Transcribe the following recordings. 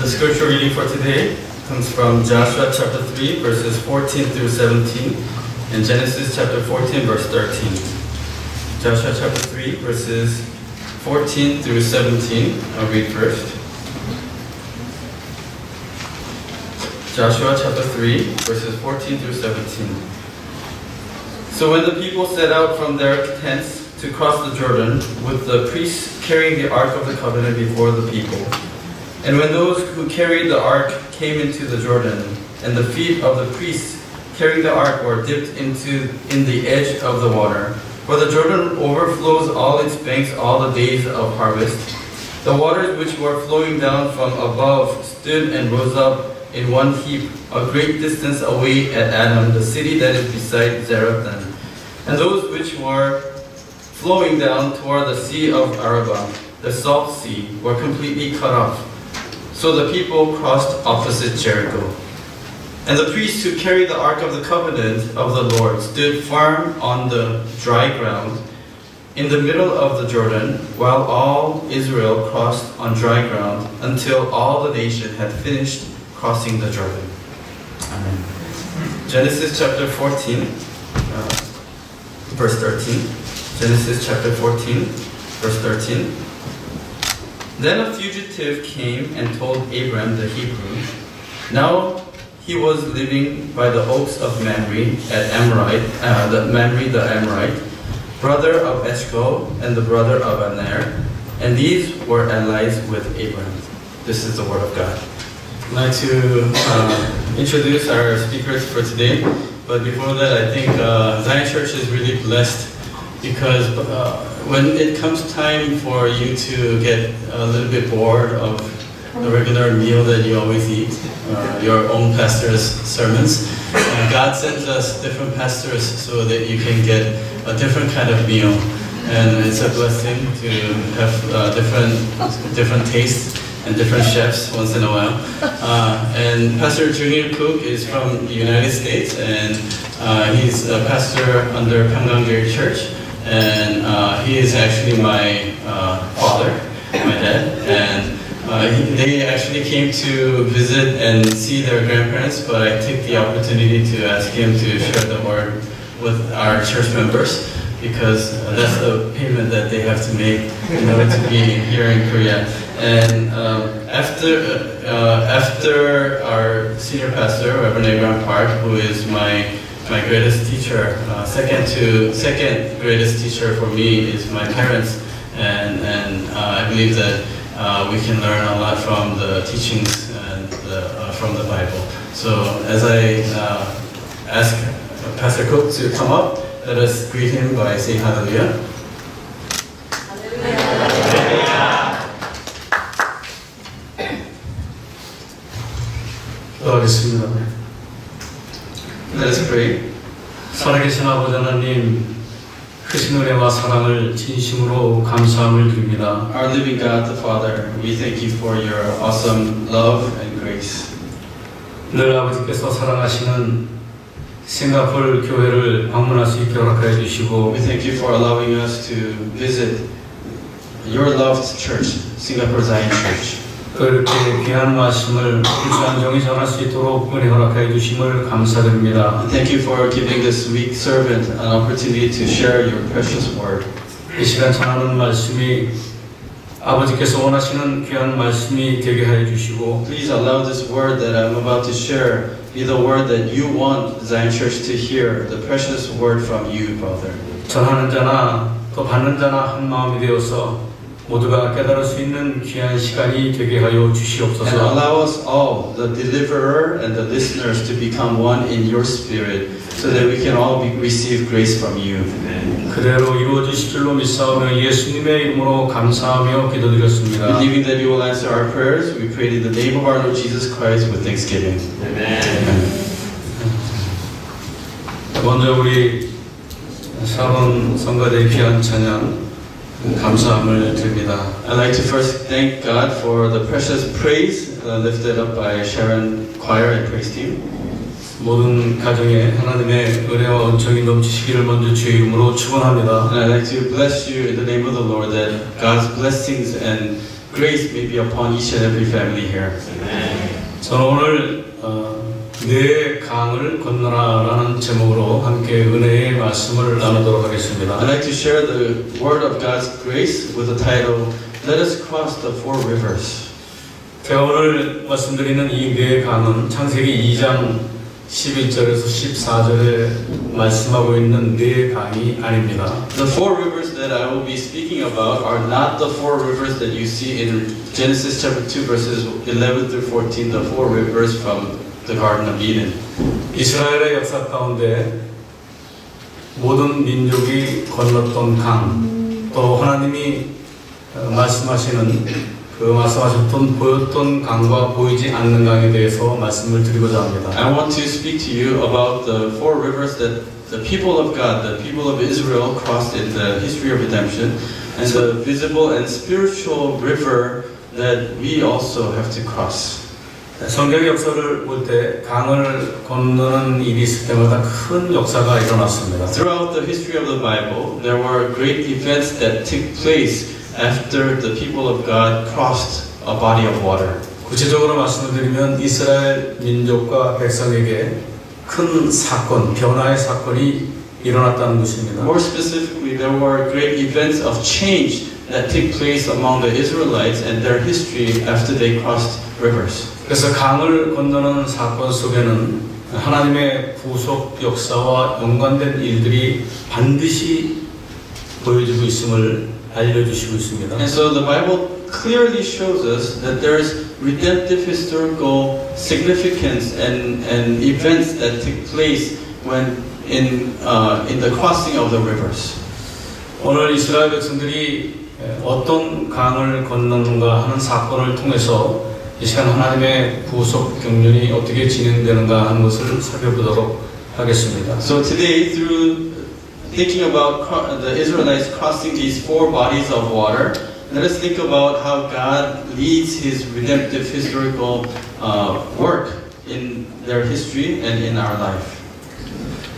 scripture reading for today comes from Joshua chapter 3, verses 14 through 17, and Genesis chapter 14, verse 13. Joshua chapter 3, verses 14 through 17. I'll read first. Joshua chapter 3, verses 14 through 17. So when the people set out from their tents to cross the Jordan, with the priests carrying the Ark of the Covenant before the people, and when those who carried the Ark came into the Jordan, and the feet of the priests carrying the Ark were dipped in the edge of the water, for the Jordan overflows all its banks all the days of harvest, the waters which were flowing down from above stood and rose up in one heap, a great distance away at Adam, the city that is beside Zarethan. And those which were flowing down toward the sea of Arabah, the salt sea, were completely cut off. So the people crossed opposite Jericho. And the priests who carried the Ark of the Covenant of the Lord stood firm on the dry ground in the middle of the Jordan, while all Israel crossed on dry ground until all the nation had finished crossing the Jordan. Amen. Genesis chapter 14, verse 13. Genesis chapter 14, verse 13. Then a fugitive came and told Abram the Hebrew. Now he was living by the oaks of Mamre at Mamre the Amorite, brother of Eshcol and the brother of Aner, and these were allies with Abram. This is the word of God. I'd like to introduce our speakers for today, but before that, I think Zion Church is really blessed because when it comes time for you to get a little bit bored of the regular meal that you always eat, your own pastor's sermons, God sends us different pastors so that you can get a different kind of meal. And it's a blessing to have different tastes and different chefs once in a while. And Pastor Junior Cook is from the United States, and he's a pastor under Pyeonggang Church. And he is actually my father, my dad, and they actually came to visit and see their grandparents, but I took the opportunity to ask him to share the word with our church members, because that's the payment that they have to make in order to be here in Korea. And after our senior pastor, Reverend Abraham Park, who is my greatest teacher, second greatest teacher for me is my parents, and I believe that we can learn a lot from the teachings and from the Bible. So as I ask Pastor Cook to come up, let us greet him by saying hallelujah. 기도하겠습니다. Let us pray. 살아계신 아버지 하나님, 크신 은혜와 사랑을 진심으로 감사함을 드립니다. Our living God, the Father, we thank you for your awesome love and grace. 늘 아버지께서 사랑하시는 싱가포르 교회를 방문할 수 있게 허락해 주시고, We thank you for allowing us to visit your loved church, Singapore Zion Church. 또 이렇게 귀한 말씀을 불쌍정히 전할 수 있도록 은혜 허락해 주심을 감사드립니다. Thank you for giving this weak servant an opportunity to share your precious word. 이 시간 전하는 말씀이 아버지께서 원하시는 귀한 말씀이 되게 해 주시고, Please allow this word that I'm about to share be the word that you want Zion Church to hear, the precious word from you, Father. 전하는 자나 또 받는 자나 한 마음이 되어서 모두가 깨달을 수 있는 귀한 시간이 되게 하여 And 주시옵소서. allow us all, the deliverer and the listeners, to become one in your spirit, so that we can all receive grace from you. 그대로 이루어지실 줄로 믿사오며 예수님의 이름으로 감사하며 기도드렸습니다. Believing that you will answer our prayers, we pray in the name of our Lord Jesus Christ with thanksgiving. Amen. 먼저 우리 사번 성가대 귀한 찬양 감사함을 드립니다. I'd like to first thank God for the precious praise lifted up by Sharon Choir and Praise Team. 모든 가정에 하나님의 은혜와 은총이 넘치시기를 먼저 주의 이름으로 축원합니다. And I'd like to bless you in the name of the Lord, that God's blessings and grace may be upon each and every family here. 저는 오늘 네 강을 건너라라는 제목으로 함께 은혜의 말씀을 나누도록 하겠습니다. I'd like to share the word of God's grace with the title, Let us cross the four rivers. 제가 오늘 말씀드리는 이 네 강은 창세기 2장 11절에서 14절에 말씀하고 있는 네 강이 아닙니다. The four rivers that I will be speaking about are not the four rivers that you see in Genesis chapter 2 verses 11 through 14, the four rivers from the Garden of Eden. 이스라엘의 역사 가운데 모든 민족이 건넜던 강, 또 하나님이 말씀하시는 말씀하셨던 보였던 강과 보이지 않는 강에 대해서 말씀을 드리고자 합니다. I want to speak to you about the four rivers that the people of God, the people of Israel crossed in the history of redemption, and the visible and spiritual river that we also have to cross. 성경의 역사를 볼 때 강을 건너는 일이 있을 때마다 큰 역사가 일어났습니다. Throughout the history of the Bible, there were great events that took place after the people of God crossed a body of water. 구체적으로 말씀을 드리면 이스라엘 민족과 백성에게 큰 사건, 변화의 사건이 일어났다는 것입니다. More specifically, there were great events of change that took place among the Israelites and their history after they crossed rivers. 그래서 강을 건너는 사건 속에는 하나님의 구속 역사와 연관된 일들이 반드시 보여지고 있음을 알려주시고 있습니다. And so the Bible clearly shows us that there is redemptive historical significance and events that took place when in the crossing of the rivers. 오늘 이스라엘 백성들이 어떤 강을 건너는가 하는 사건을 통해서 이 시간 하나님의 구속 경륜이 어떻게 진행되는가 하는 것을 살펴보도록 하겠습니다. So today, through thinking about the Israelites crossing these four bodies of water, let us think about how God leads His redemptive historical work in their history and in our life.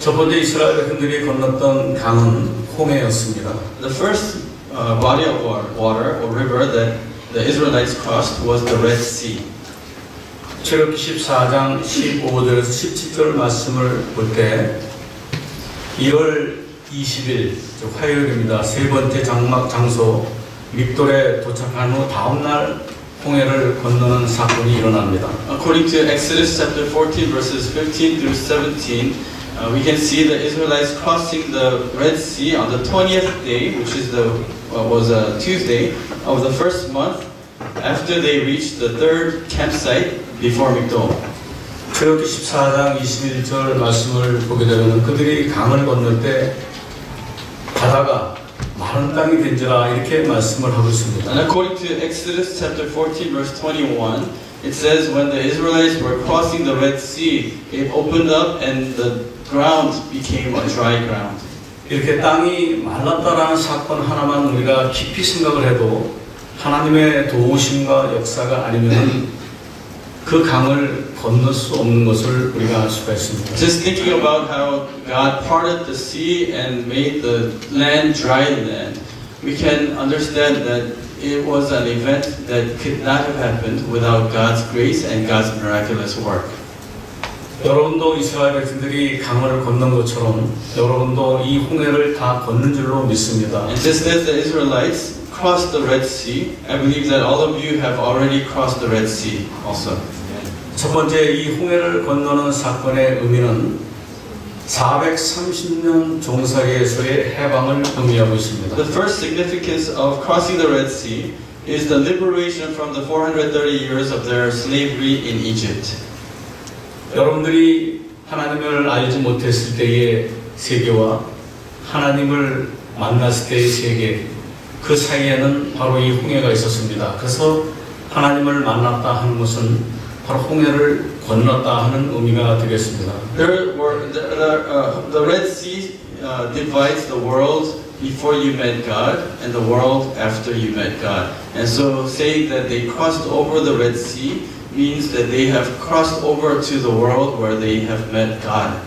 첫 번째 이스라엘 백성들이 건넜던 강은 홍해였습니다. The first body of water or river that the Israelites crossed was the Red Sea. 출애굽기 14장 15절에서 17절 말씀을 볼 때 2월 20일, 즉 화요일입니다. 세 번째 장막 장소 믹돌에 도착한 후 다음 날 홍해를 건너는 사건이 일어납니다. According to Exodus chapter 14 verses 15 through 17, we can see the Israelites crossing the Red Sea on the 20th day, which is was a Tuesday of the first month after they reached the third campsite before Migdol. 출애굽기 14장 21절 말씀을 보게 되면 그들이 강을 건널 때 바다가 마른 땅이 된지라 이렇게 말씀을 하고 있습니다. And according to Exodus chapter 14 verse 21, it says when the Israelites were crossing the Red Sea, it opened up and the ground became a dry ground. 이렇게 땅이 말랐다라는 사건 하나만 우리가 깊이 생각을 해도 하나님의 도우심과 역사가 아니면 그 강을 건널 수 없는 것을 우리가 알 수가 있습니다. Just thinking about how God parted the sea and made the land dry land, we can understand that it was an event that could not have happened without God's grace and God's miraculous work. 여러분도 이스라엘 백성들이 강을 건넌 것처럼 여러분도 이 홍해를 다 건넌 줄로 믿습니다. And just as the Israelites crossed the Red Sea, I believe that all of you have already crossed the Red Sea also. 첫 번째 이 홍해를 건너는 사건의 의미는 430년 종살이에서의 해방을 의미하고 있습니다. The first significance of crossing the Red Sea is the liberation from the 430 years of their slavery in Egypt. 여러분들이 하나님을 알지 못했을 때의 세계와 하나님을 만났을 때의 세계, 그 사이에는 바로 이 홍해가 있었습니다. 그래서 하나님을 만났다 하는 것은 바로 홍해를 건넜다 하는 의미가 되겠습니다. The Red Sea divides the world before you met God and the world after you met God. And so saying that they crossed over the Red Sea means that they have crossed over to the world where they have met God.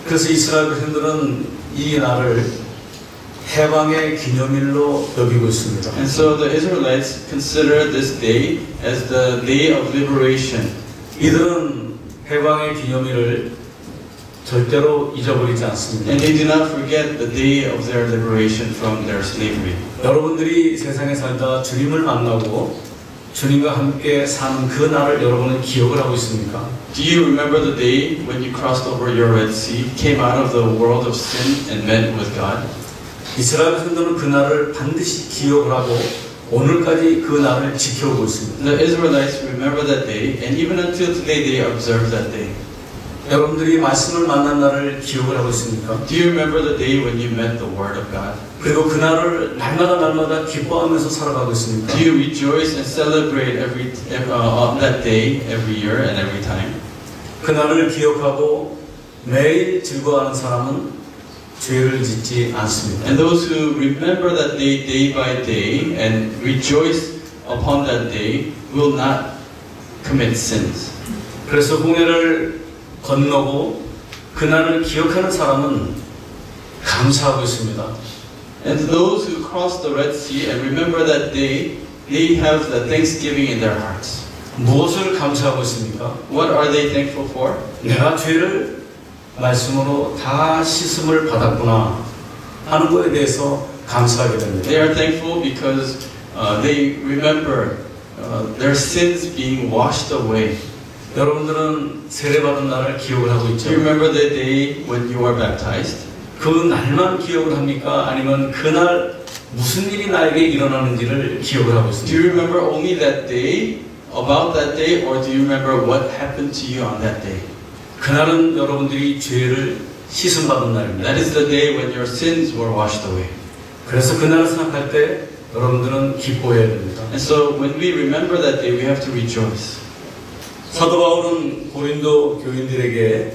그래서 이스라엘 백성들은 이 날을 해방의 기념일로 여기고 있습니다. And so the Israelites consider this day as the day of liberation. 이들은 해방의 기념일을 절대로 잊어버리지 않습니다. And they do not forget the day of their liberation from their slavery. 여러분들이 세상에 살다 주님을 만나고 주님과 함께 사는 그 날을 여러분은 기억을 하고 있습니까? Do you remember the day when you crossed over your Red Sea, came out of the world of sin and met with God? 이스라엘 백성들은 그 날을 반드시 기억을 하고 오늘까지 그 날을 지켜오고 있습니다. The Israelites remember that day, and even until today they observe that day. 여러분들이 말씀을 만난 날을 기억을 하고 있습니까? Do you remember the day when you met the Word of God? 그리고 그 날을 날마다 기뻐하면서 살아가고 있습니까? Do you rejoice and celebrate on that day every year and every time? 그 날을 기억하고 매일 즐거워하는 사람은 죄를 짓지 않습니다. And those who remember that day by day and rejoice upon that day will not commit sins. 그래서 홍해를 건너고 그 날을 기억하는 사람은 감사하고 있습니다. And those who cross the Red Sea and remember that day, they have the thanksgiving in their hearts. 무엇을 감사하고 있습니까? What are they thankful for? 내가 죄를 말씀으로 다 씻음을 받았구나 하는 것에 대해서 감사하게 됩니다. They are thankful because they remember their sins being washed away. 여러분들은 세례받은 날을 기억을 하고 Do 있죠? you remember the day when you were baptized? 그 날만 기억을 합니까? 아니면 그날 무슨 일이 나에게 일어나는지를 기억을 하고 Do 있습니까? you remember only that day, about that day, or do you remember what happened to you on that day? 그날은 여러분들이 죄를 씻음받은 날입니다. That is the day when your sins were washed away. 그래서 그날을 생각할 때 여러분들은 기뻐해야 됩니다. And so when we remember that day, we have to rejoice. 사도 바울은 고린도 교인들에게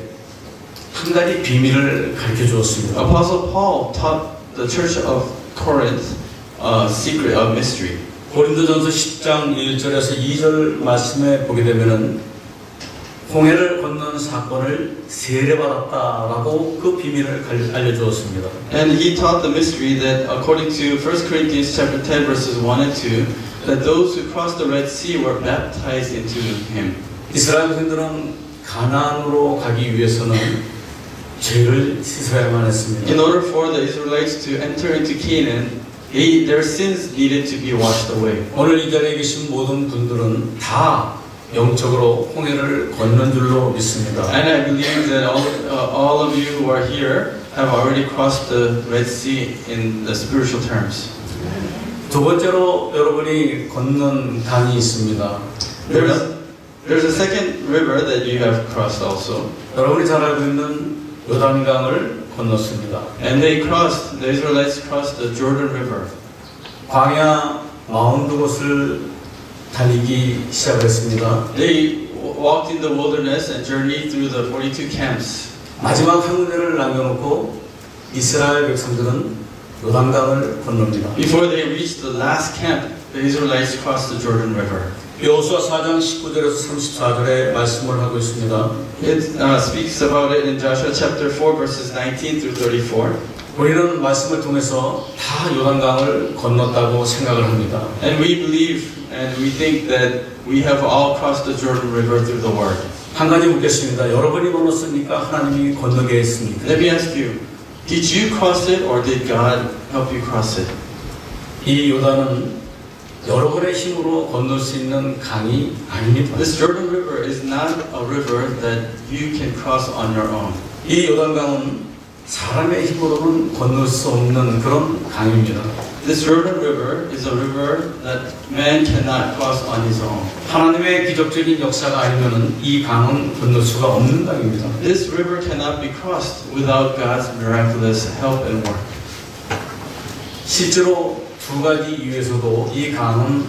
한 가지 비밀을 가르쳐 주었습니다. Apostle Paul taught the church of Corinth a secret, a mystery. 고린도전서 10장 1절에서 2절 말씀에 보게 되면은 홍해를 건넌 사건을 세례받았다라고 그 비밀을 알려주었습니다. And he taught the mystery that according to 1 Corinthians chapter 10 verses 1 and 2, that those who crossed the Red Sea were baptized into him. 이스라엘 백성들은 가나안으로 가기 위해서는 죄를 씻어야만 했습니다. In order for the Israelites to enter into Canaan, their sins needed to be washed away. 오늘 이 자리에 계신 모든 분들은 다 영적으로 홍해를 건넌 줄로 믿습니다. And I believe that all of you who are here have already crossed the Red Sea in the spiritual terms. 두 번째로 여러분이 건넌 강이 있습니다. There's a second river that you have crossed also. 여러분이 잘 알고 있는 요단강을 건넜습니다. And the Israelites crossed the Jordan River. 광야 42곳을 달리기 시작했습니다. They walked in the wilderness and journeyed through the 42 camps. 마지막 한 군데를 남겨놓고 이스라엘 백성들은 요단강을 건넙니다. Before they reached the last camp, the Israelites crossed the Jordan River. 여호수아 4장 19절에서 34절에 말씀을 하고 있습니다. It speaks about it in Joshua chapter 4 verses 19 through 34. 우리는 말씀을 통해서 다 요단강을 건넜다고 생각을 합니다. And we believe and we think that we have all crossed the Jordan River through the Word. 한 가지 묻겠습니다. 여러분이 건넜습니까? 하나님이 건너게 했습니까? Let me ask you, did you cross it or did God help you cross it? 이 요단은 여러분의 힘으로 건널 수 있는 강이 아닙니다. This Jordan River is not a river that you can cross on your own. 이 요단강은 사람의 힘으로는 건널 수 없는 그런 강입니다. This Jordan River is a river that man cannot cross on his own. 하나님의 기적적인 역사가 아니면은 이 강은 건널 수가 없는 강입니다. This river cannot be crossed without God's miraculous help and work. 실제로 두 가지 이유에서도 이 강은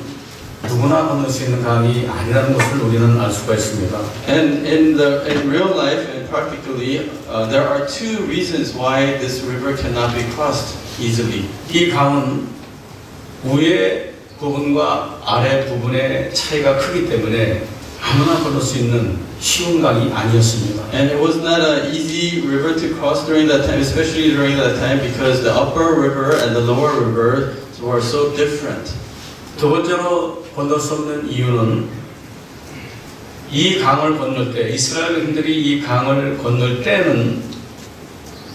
누구나 건널 수 있는 강이 아니라는 것을 우리는 알 수가 있습니다. And in real life and practically, there are two reasons why this river cannot be crossed easily. 이 강은 위에 부분과 아래 부분의 차이가 크기 때문에 아무나 건널 수 있는 쉬운 강이 아니었습니다. And it was not an easy river to cross during that time, especially during that time, because the upper river and the lower river were so different. 두 번째로 건널 수 없는 이유는 이 강을 건널 때 이스라엘 백성들이 이 강을 건널 때는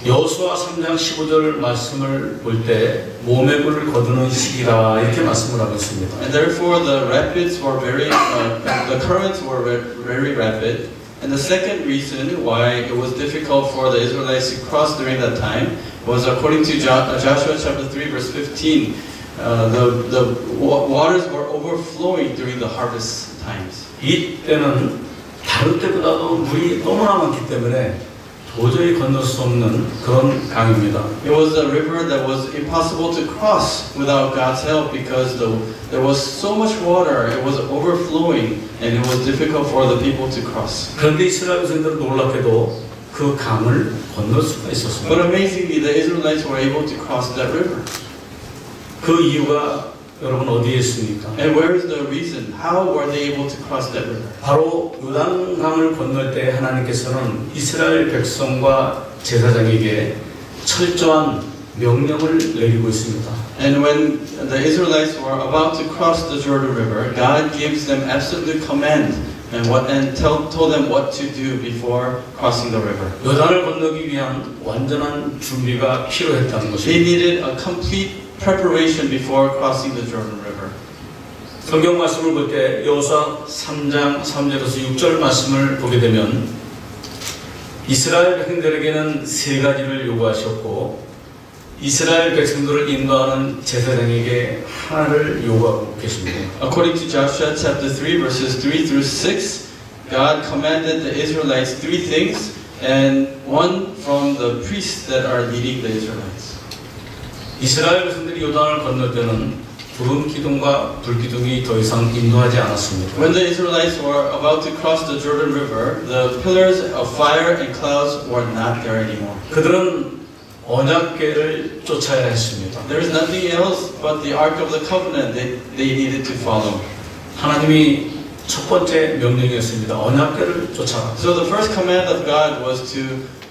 여호수아 3장 15절 말씀을 볼 때 모매불을 거두는 시기라 이렇게 말씀을 하고 있습니다. And therefore the rapids were the currents were very rapid. And the second reason why it was difficult for the Israelites to cross during that time was according to Joshua chapter 3 verse 15. The waters were overflowing during the harvest times. 이때는 다른 때보다도 물이 너무나 많기 때문에 도저히 건널 수 없는 그런 강입니다. It was a river that was impossible to cross without God's help because there was so much water, it was overflowing, and it was difficult for the people to cross. 그런데 이스라엘 백성들은 놀랍게도 그 강을 건널 수가 있었습니다. But amazingly, the Israelites were able to cross that river. 그 이유가 여러분 어디에 있습니까? And where is the reason? How were they able to cross that river? 바로 요단강을 건널 때 하나님께서는 이스라엘 백성과 제사장에게 철저한 명령을 내리고 있습니다. And when the Israelites were about to cross the Jordan River, God gives them absolute command and told them what to do before crossing the river. 요단을 건너기 위한 완전한 준비가 필요했다는 They 것입니다. needed a complete preparation before crossing the Jordan River. 성경 말씀을 볼 때 여호수아 3장 3절에서 6절 말씀을 보게 되면 이스라엘 백성들에게는 세 가지를 요구하셨고 이스라엘 백성들을 인도하는 제사장에게 하나를 요구하고 계십니다. According to Joshua chapter 3 verses 3 through 6, God commanded the Israelites three things and one from the priests that are leading the Israelites. 이스라엘 백성들이 요단을 건널 때는 구름 기둥과 불 기둥이 더 이상 인도하지 않았습니다. When the Israelites were about to cross the Jordan River, the pillars of fire and clouds were not there anymore. 그들은 언약궤를 쫓아야 했습니다. There is nothing else but the Ark of the Covenant that they needed to follow. 하나님이 첫 번째 명령이었습니다. 언약궤를 쫓아라. So the first command of God was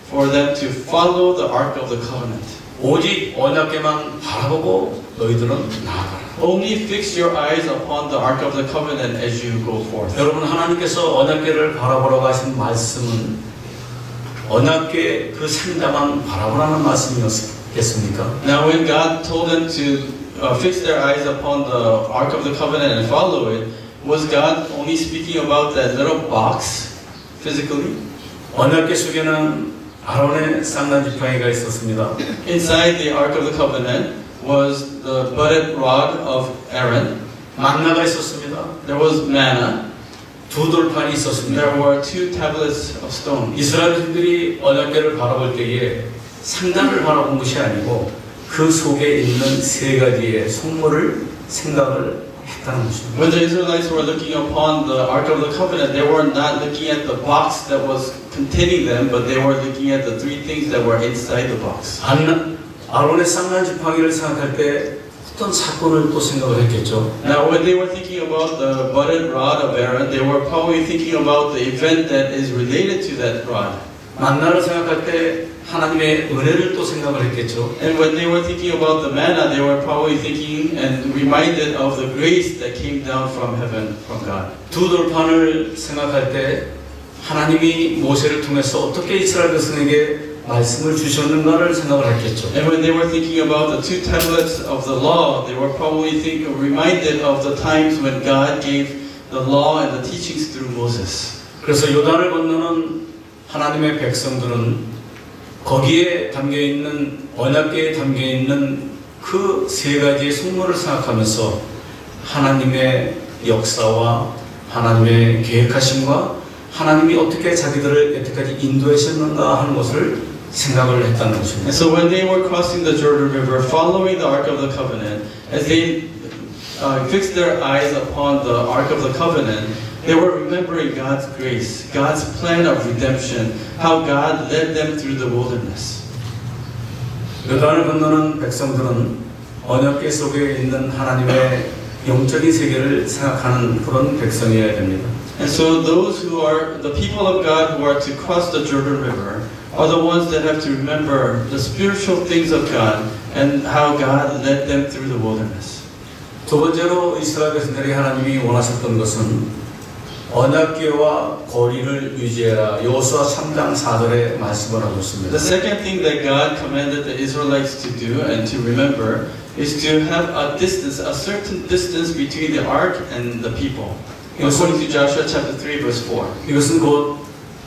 for them to follow the Ark of the Covenant. 오직 언약궤만 바라보고 너희들은 나아가라. Only fix your eyes upon the Ark of the Covenant as you go forth. 여러분 하나님께서 언약궤를 바라보라고 하신 말씀은 언약궤 그 상자만 바라보라는 말씀이었겠습니까? Now when God told them to fix their eyes upon the Ark of the Covenant and follow it, was God only speaking about that little box physically? 언약궤 속에는 아론의 쌍난지팡이가 있었습니다. Inside the Ark of the Covenant was the budded rod of Aaron. 만나가 있었습니다. There was manna. 두 돌판이 있었습니다. There were two tablets of stone. 이스라엘인들이 언약궤를 바라볼 때에 상자를 바라본 것이 아니고 그 속에 있는 세 가지의 속물을 생각을 했다는 것입니다. When the Israelites were looking upon the Ark of the Covenant, they were not looking at the box that was containing them, but they were looking at the three things that were inside the box. 아론의 쌍난지팡이를 생각할 때 어떤 사건을 또 생각을 했겠죠. Now, when they were thinking about the budded rod of Aaron, they were probably thinking about the event that is related to that rod. 만나를 생각할 때 하나님의 은혜를 또 생각을 했겠죠. And when they were thinking about the manna, they were probably thinking and reminded of the grace that came down from heaven, from God. 두 돌판을 생각할 때 하나님이 모세를 통해서 어떻게 이스라엘 백성에게 말씀을 주셨는가를 생각을 했겠죠. And when they were thinking about the two tablets of the law, they were probably reminded of the times when God gave the law and the teachings through Moses. 그래서 요단을 건너는 하나님의 백성들은 거기에 담겨있는 언약궤에 담겨있는 그 세 가지의 속물을 생각하면서 하나님의 역사와 하나님의 계획하심과 하나님이 어떻게 자기들을 여태까지 인도하셨는가 하는 것을 생각을 했다는 것입니다. And so when they were crossing the Jordan River, following the Ark of the Covenant, as they fixed their eyes upon the Ark of the Covenant, they were remembering God's grace, God's plan of redemption, how God led them through the wilderness. 요단을 건너는 백성들은 언약궤 속에 있는 하나님의 영적인 세계를 생각하는 그런 백성이어야 됩니다. And so those who are the people of God who are to cross the Jordan River are the ones that have to remember the spiritual things of God and how God led them through the wilderness. 두 번째로 이스라엘 백성들이 하나님이 원하셨던 것은 언약궤와 거리를 유지해라. 여호수아 3장 4절에 말씀을 하고 있습니다. The second thing that God commanded the Israelites to do and to remember is to have a distance, a certain distance between the ark and the people. According to Joshua chapter 3 verse 4. 이것은 곧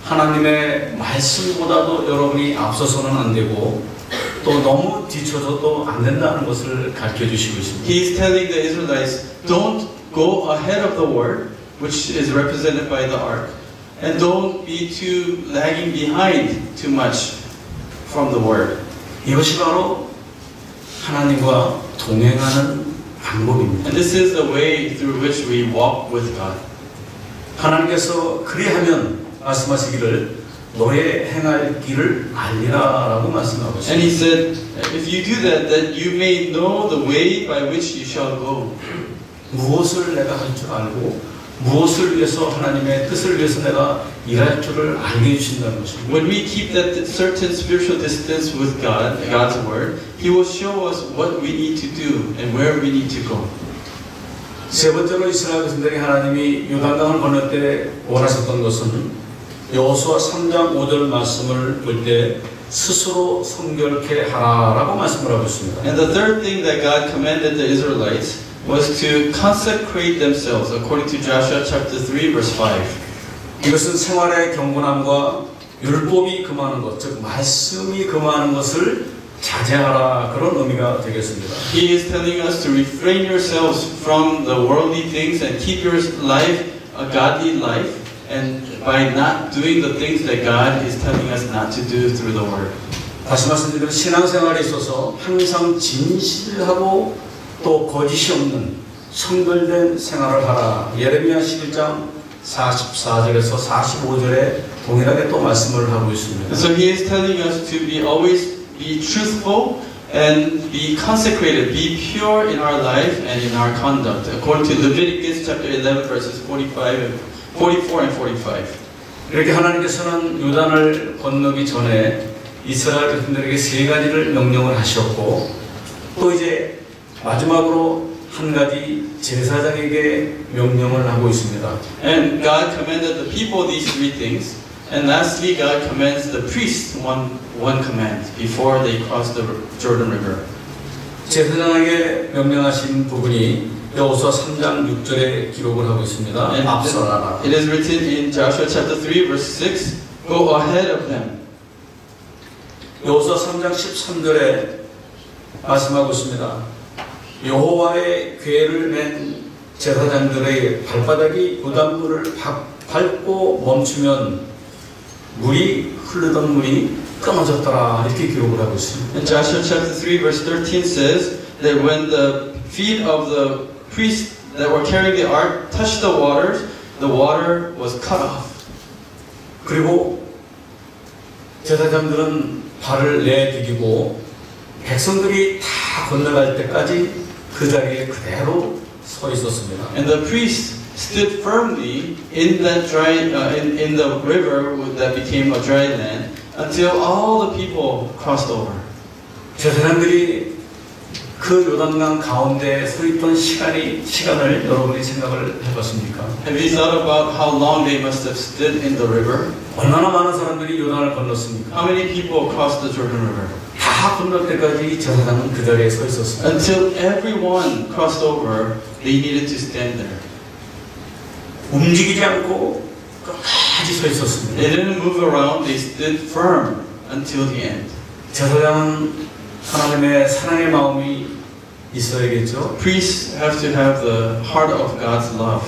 하나님의 말씀보다도 여러분이 앞서서는 안 되고 또 너무 뒤쳐서도 안 된다는 것을 가르쳐 주시고 있습니다. He is telling the Israelites, don't go ahead of the word, which is represented by the ark, and don't be too lagging behind too much from the word. 이것이 바로 하나님과 동행하는 방법입니다. And this is the way through which we walk with God. 하나님께서 그리하면 말씀하시기를 너의 행할 길을 알리라라고 말씀하고 있습니다. And he said, if you do that, then you may know the way by which you shall go. 무엇을 내가 할 줄 알고 무엇을 위해서 하나님의 뜻을 위해서 내가 일할 줄을 알게 해주신다는 것입니다. When we keep that certain spiritual distance with God, God's word, He will show us what we need to do and where we need to go. 세 번째로 이스라엘 백성들이 하나님이 요단강을 건널 때 원하셨던 것은 여호수아 3장 5절 말씀을 볼 때 스스로 성결케 하라라고 말씀을 하고 있습니다. And the third thing that God commanded the Israelites was to consecrate themselves, according to Joshua chapter 3 verse 5. 이것은 생활의 경건함과 율법이 금하는 것, 즉 말씀이 금하는 것을 자제하라 그런 의미가 되겠습니다. He is telling us to refrain yourselves from the worldly things and keep your life a godly life, and by not doing the things that God is telling us not to do through the Word. 다시 말씀드리면 신앙생활에 있어서 항상 진실하고 또 거짓이 없는 성결된 생활을 하라. 예레미야 11장 44절에서 45절에 동일하게 또 말씀을 하고 있습니다. So he is telling us to be always be truthful and be consecrated, be pure in our life and in our conduct, according to Leviticus chapter 11 verses 44 and 45. 이렇게 하나님께서는 요단을 건너기 전에 이스라엘 백성들에게 세 가지를 명령을 하셨고 또 이제 마지막으로 한 가지 제사장에게 명령을 하고 있습니다. And God commanded the people these three things, and lastly God commands the priests one command before they cross the Jordan River. 제사장에게 명령하신 부분이 여호수아 3장 6절에 기록을 하고 있습니다. And 앞서라라. it is written in Joshua chapter 3 verse 6, go ahead of them. 여호수아 3장 13절에 말씀하고 있습니다. 여호와의 궤를 맨 제사장들의 발바닥이 요단물을 밟고 멈추면 물이 흐르던 물이 끊어졌더라 이렇게 기록을 하고 있습니다. And Joshua chapter 3 verse 13 says that when the feet of the priests that were carrying the ark touched the water was cut off. 그리고 제사장들은 발을 내디디고 백성들이 다 건너갈 때까지 그 자리에 그대로 서 있었습니다. And the priests stood firmly in that in the river that became a dry land until all the people crossed over. 제사장들이 그 요단강 가운데 서 있던 시간을 여러분이 생각을 해봤습니까? Have you thought about how long they must have stood in the river? 얼마나 많은 사람들이 요단을 건넜습니까? How many people crossed the Jordan River? 다 건널 때까지 제사장은 그 자리에 서 있었습니다. Until everyone crossed over, they needed to stand there. 움직이지 않고 끝까지 서 있었습니다. They didn't move around, they stood firm until the end. 제사장은 하나님의 사랑의 마음이 있어야겠죠. Priests have to have the heart of God's love.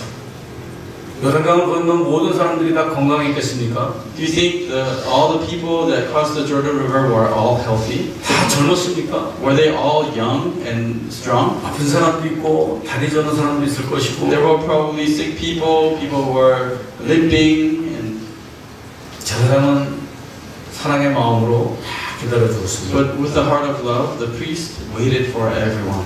요단강을 건넌 모든 사람들이 다 건강했겠습니까? Do you think all the people that crossed the Jordan River were all healthy? 다 젊었습니까? Were they all young and strong? 아픈 사람도 있고 다리 저는 사람도 있을 것이고 There were probably sick people, people were limping, and 제사장은 사랑의 마음으로 다 기다려주었습니다. but with the heart of love, the priest waited for everyone.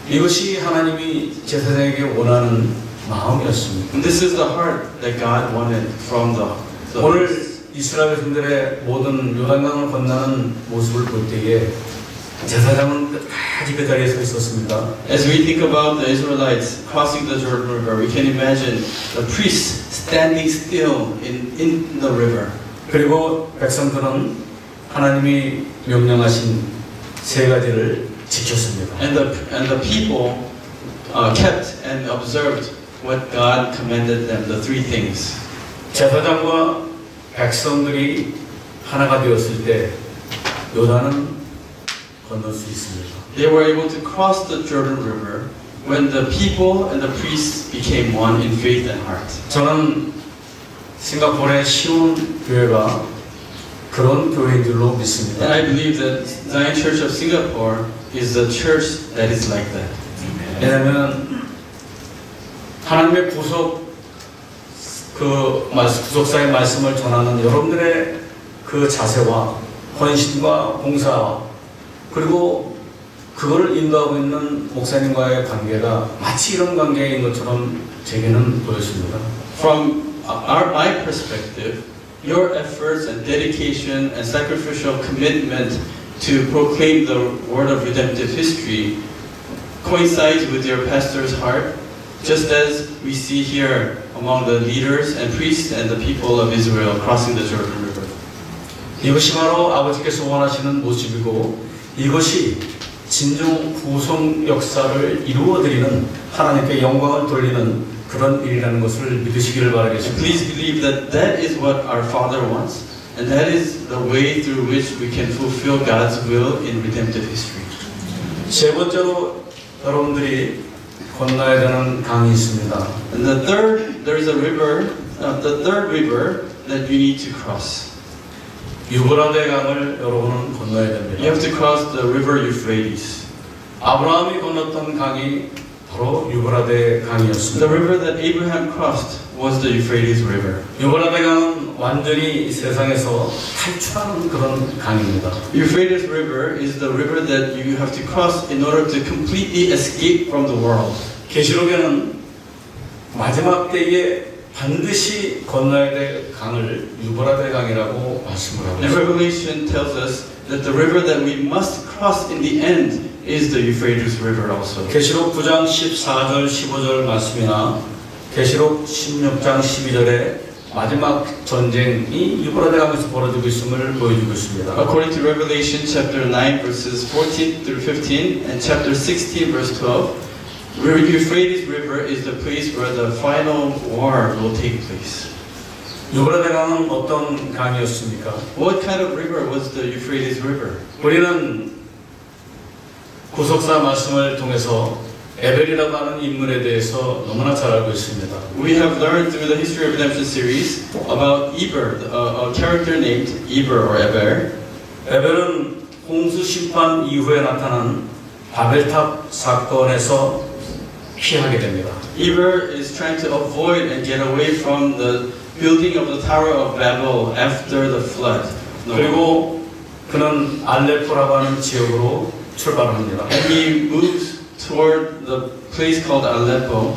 이것이 하나님이 제사장에게 원하는 마음이었습니다. And this is the heart that God wanted from the 오늘 이스라엘 백성들의 모든 요단강을 건너는 모습을 볼 때에 제사장은 끝까지 그 자리에 서 있었습니다. As we think about the Israelites crossing the Jordan River, we can imagine the priests standing still in the river. 그리고 백성들은 하나님이 명령하신 세 가지를 지켰습니다. And the people kept and observed what God commanded them, the three things. 제사장과 백성들이 하나가 되었을 때 요단은 건널 수 있습니다. They were able to cross the Jordan River when the people and the priests became one in faith and heart. 저는 싱가포르의 시온 교회가 그런 교회인 줄로 믿습니다. And I believe that Zion Church of Singapore is the church that is like that. 왜냐하면 하나님의 구속사의 말씀을 전하는 여러분들의 그 자세와 헌신과 봉사와 그리고 그거를 인도하고 있는 목사님과의 관계가 마치 이런 관계인 것처럼 제게는 보였습니다. From my perspective, your efforts and dedication and sacrificial commitment to proclaim the word of redemptive history coincides with your pastor's heart, just as we see here among the leaders and priests and the people of Israel crossing the Jordan River. 이것이 바로 아버지께서 원하시는 모습이고 이것이 진정 구속 역사를 이루어드리는 하나님께 영광을 돌리는 그런 일이라는 것을 믿으시기를 바라겠습니다. Please believe that that is what our Father wants, and that is the way through which we can fulfill God's will in redemptive history. 세 번째로 여러분들이 건너야 되는 강이 있습니다. And the third, there is a river, the third river that you need to cross. 유브라데 강을 여러분은 건너야 됩니다. You have to cross the river Euphrates. 아브라함이 건넜던 강이 바로 유브라데 강이었습니다. The river that Abraham crossed was the Euphrates River. 유브라데 강은 완전히 세상에서 탈출하는 그런 강입니다. Euphrates River is the river that you have to cross in order to completely escape from the world. 계시록에는 마지막 때에 반드시 건너야 될 강을 유브라데 강이라고 말씀을 하고 And 있습니다. Revelation tells us that the river that we must cross in the end is the Euphrates River also. 계시록 9장 14절 15절 말씀이나 계시록 16장 12절에 마지막 전쟁이 유브라데 강에서 벌어지고 있음을 보여주고 있습니다. According to Revelation chapter 9 verses 14 through 15 and chapter 16 verse 12, Euphrates River is the place where the final war will take place. 유브라데 강은 어떤 강이었습니까? What kind of river was the Euphrates River? 우리는 구속사 말씀을 통해서 에벨이라고 하는 인물에 대해서 너무나 잘 알고 있습니다. We have learned through the History of Redemption series about Eber, a character named Eber or Eber. 에벨은 홍수 심판 이후에 나타난 바벨탑 사건에서 피하게 됩니다. Eber is trying to avoid and get away from the building of the Tower of Babel after the flood. 그리고 그는 알레포라고 하는 지역으로 출발합니다. And he moves toward the place called Aleppo.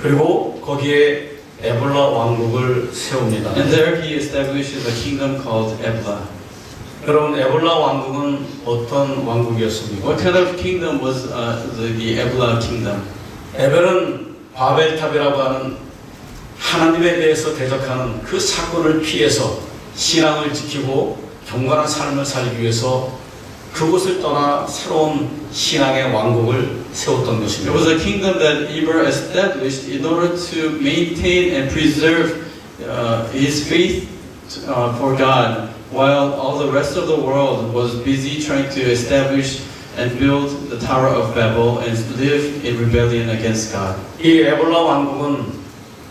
그리고 거기에 에볼라 왕국을 세웁니다. And there he establishes a kingdom called Ebla. 여러분, 에볼라 왕국은 어떤 왕국이었습니까? What kind of kingdom was the Ebla kingdom? 에벨은 바벨탑이라고 하는 하나님에 대해서 대적하는 그 사건을 피해서 신앙을 지키고 경건한 삶을 살기 위해서 그곳을 떠나 새로운 신앙의 왕국을 세웠던 It 것입니다. was a kingdom that Eber established in order to maintain and preserve his faith for God, while all the rest of the world was busy trying to establish and build the Tower of Babel and live in rebellion against God. 이 에볼라 왕국은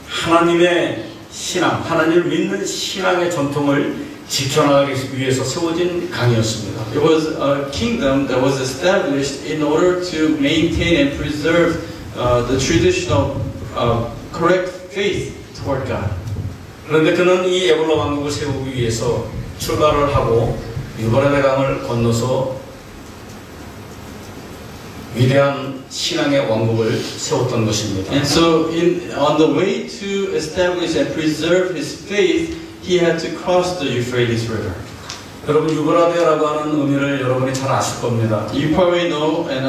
하나님의 신앙, 하나님을 믿는 신앙의 전통을 지켜나가기 위해서 세워진 강이었습니다. It was a kingdom that was established in order to maintain and preserve the traditional correct faith toward God. 그런데 그는 이 에볼라 왕국을 세우기 위해서 출발을 하고 유브라데 강을 건너서 위대한 신앙의 왕국을 세웠던 것입니다. And so, on the way to establish and preserve his faith, he had to cross the Euphrates River. 여러분 유브라데라고 하는 의미를 여러분이 잘 아실 겁니다. You probably know and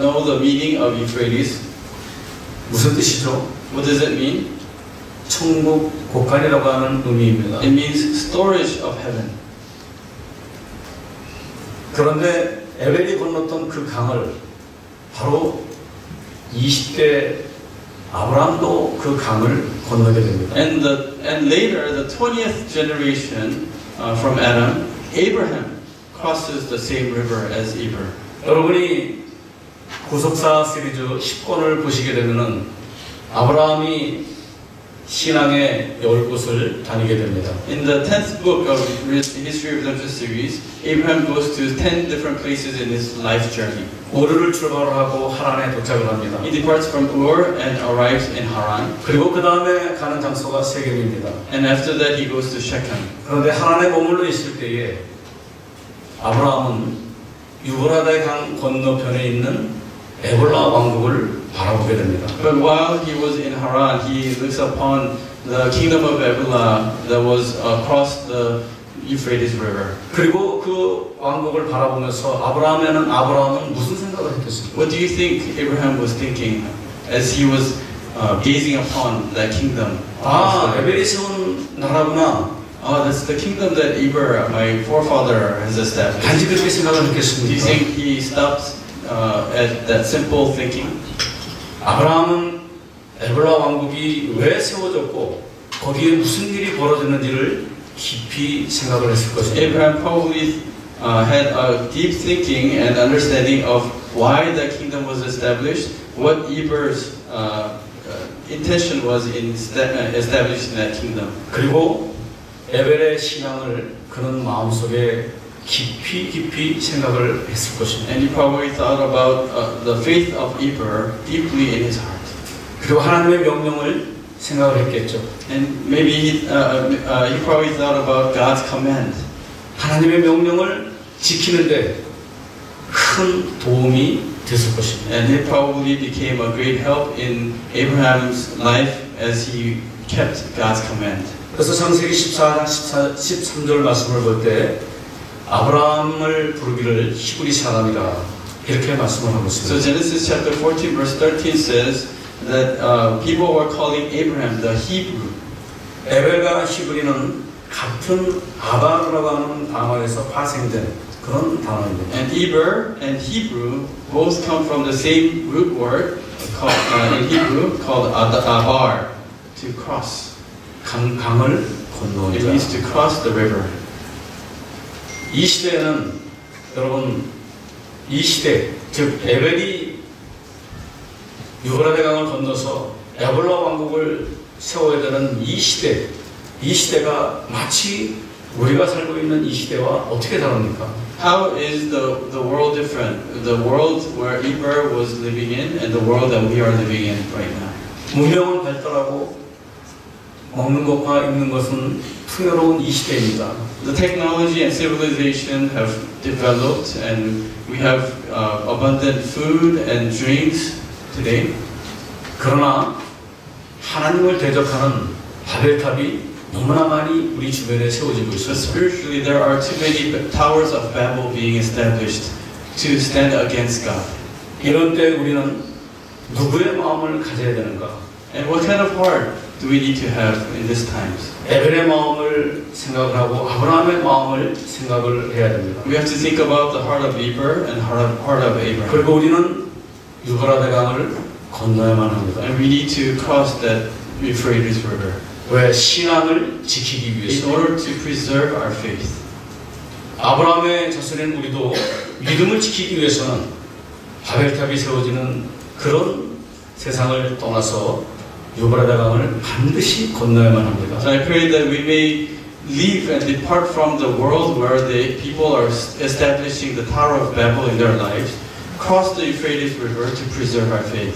know the meaning of Euphrates. 무슨 뜻이죠? What does it mean? 천국 곳간이라고 하는 의미입니다. It means storage of heaven. 그런데 에벨이 건넜던 그 강을 바로 20대 아브라함도 그 강을 건너게 됩니다. And later, the 20th generation from Adam, Abraham crosses the same river as Eber. 여러분이 구속사 시리즈 10권을 보시게 되면은 아브라함이 신앙의 10곳을 다니게 됩니다. In the 10th book of History of Redemption series, Abraham goes to 10 different places in his life journey. 우르를 출발하고 하란에 도착을 합니다. He departs from Ur and arrives in Haran. 그리고 그 다음에 가는 장소가 세겜입니다. And after that, he goes to Shechem. 그런데 하란에 머물러 있을 때에 아브라함은 유브라데 강 건너편에 있는 에볼라 왕국을 바라보게 됩니다. But while he was in Haran, he looks upon the kingdom of Evilah that was across the Euphrates River. 그리고 그 왕국을 바라보면서 아브라함은 무슨 생각을 했겠습니까? What do you think Abraham was thinking as he was gazing upon that kingdom? 에벨이 세운 나라구나. Oh, that's the kingdom that Eber, my forefather, has established. 단지 그렇게 생각을 Do you 했겠습니까? think he stopped at that simple thinking? 아브라함은 에볼라 왕국이 왜 세워졌고 거기에 무슨 일이 벌어졌는지를 깊이 생각을 했을 것입니다. Abraham probably had a deep thinking and understanding of why that kingdom was established, what Eber's intention was in establishing that kingdom. 그리고 에벨의 신앙을 그는 마음속에 깊이 생각을 했을 것입니다. And he probably thought about the faith of Eber deeply in his heart. 그리고 하나님의 명령을 생각을 했겠죠. And maybe he probably thought about God's command. 하나님의 명령을 지키는데 큰 도움이 됐을 것입니다. And it probably became a great help in Abraham's life as he kept God's command. 그래서 창세기 14장 13절 말씀을 볼 때 아브라함을 부르기를 히브리 사람이라 이렇게 말씀을 하고 있습니다. So Genesis chapter 14 verse 13 says that people were calling Abraham the Hebrew. 에벨과 히브리는 같은 아바르라고 하는 단어에서 파생된 그런 단어입니다. And Eber and Hebrew both come from the same root word in Hebrew called abar, to cross. 강을 It means 건너자. to cross the river. 이 시대에는 여러분 이 시대 즉 에벨이 유브라데 강을 건너서 에볼라 왕국을 세워야 되는 이 시대가 마치 우리가 살고 있는 이 시대와 어떻게 다릅니까? How is the world different? The world where Eber was living in and the world that we are living in right now. 문명은 발달하고 먹는 것과 입는 것은 풍요로운 이 시대입니다. The technology and civilization have developed and we have abundant food and drinks today. 그러나 하나님을 대적하는 바벨탑이 너무나 많이 우리 주변에 세워지고 But 있습니다. spiritually there are too many towers of Babel being established to stand against God. 이런 때 우리는 누구의 마음을 가져야 되는가? And what kind of heart do we need to have in these times? 에벨의 마음을 생각을 하고 아브라함의 마음을 생각을 해야 됩니다. We have to think about the heart of Eber and heart of Abraham. 그리고 우리는 유브라데 강을 건너야만 합니다. And we need to cross that Euphrates River 왜? 신앙을 지키기 in 위해서. order to preserve our faith. 아브라함의 자손인 우리도 믿음을 지키기 위해서는 바벨탑이 세워지는 그런 세상을 떠나서 유브라데 강을 반드시 건너야만 합니다. So I pray that we may leave and depart from the world where the people are establishing the Tower of Babel in their lives, cross the Euphrates River to preserve our faith.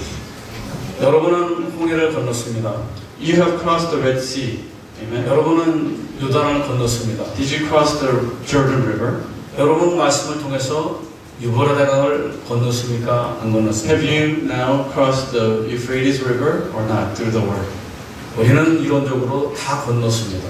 여러분은 홍해를 건넜습니다. You have crossed the Red Sea. Amen. 여러분은 요단을 건넜습니다. Did you cross the Jordan River? 여러분 말씀을 통해서 유브라데 강을 건넜습니까? 안 건넜습니까? Have you now crossed the Euphrates River or not through the word? 우리는 이론적으로 다 건넜습니다.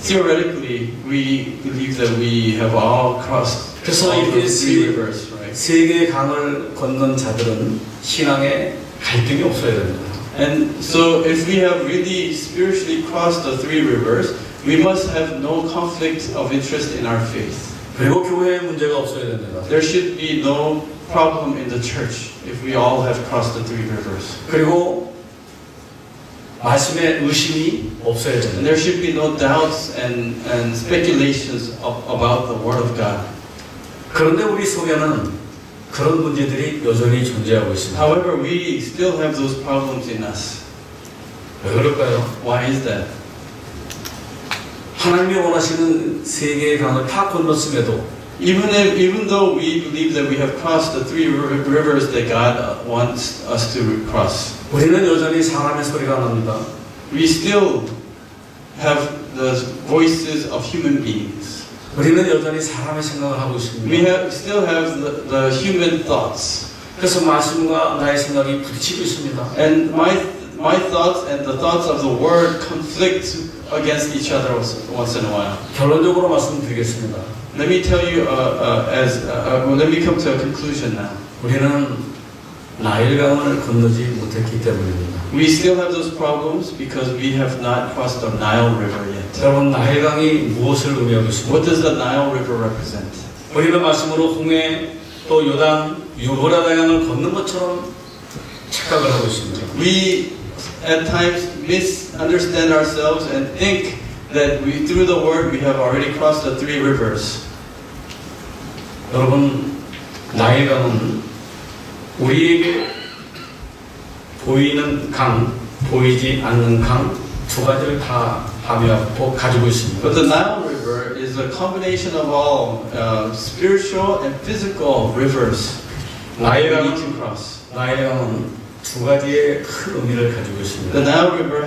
Theoretically, we believe that we have all crossed 그래서 all 이렇게 those three rivers, right? 세 개의 강을 건넌 자들은 신앙에 갈등이 없어야 됩니다. And so, if we have really spiritually crossed the three rivers, we must have no conflict of interest in our faith. 그리고 교회에 문제가 없어야 됩니다. There should be no problem in the church if we all have crossed the three rivers. 그리고 말씀에 의심이 없어야 And 됩니다. there should be no doubts and speculations about the Word of God. 그런데 우리 속에는 그런 문제들이 여전히 존재하고 있습니다. However, we still have those problems in us. 왜 그럴까요? Why is that? 하나님이 원하시는 세 개의 강을 다 건넜음에도 Even though we believe that we have crossed the three rivers that God wants us to cross, 우리는 여전히 사람의 소리가 납니다. we still have the voices of human beings. 우리는 여전히 사람의 생각을 하고 We 있습니다. still have the human thoughts. 그래서 말씀과 나의 생각이 부딪히고 있습니다. And my thoughts and the thoughts of the Word conflict against each other once in a while. 결론적으로 말씀드리겠습니다. Let me tell you, let me come to a conclusion now. 우리는 나일강을 건너지 못했기 때문입니다. We still have those problems because we have not crossed the Nile River yet. 여러분, 나일강이 무엇을 의미하고 있습니까? What does the Nile River represent? 우리는 말씀으로 홍해 또 요단 유브라데 강을 걷는 것처럼 착각을 하고 있습니다. We at times misunderstand ourselves and think that through the Word we have already crossed the three rivers. 여러분, 나일강은 우리에게 보이는 강, 보이지 않는 강 두 가지를 다 함유하고 가지고 있습니다. But the Nile River is a combination of all spiritual and physical rivers that we need to cross. 나일강은 두 가지의 큰 의미를 가지고 있습니다. The Nile River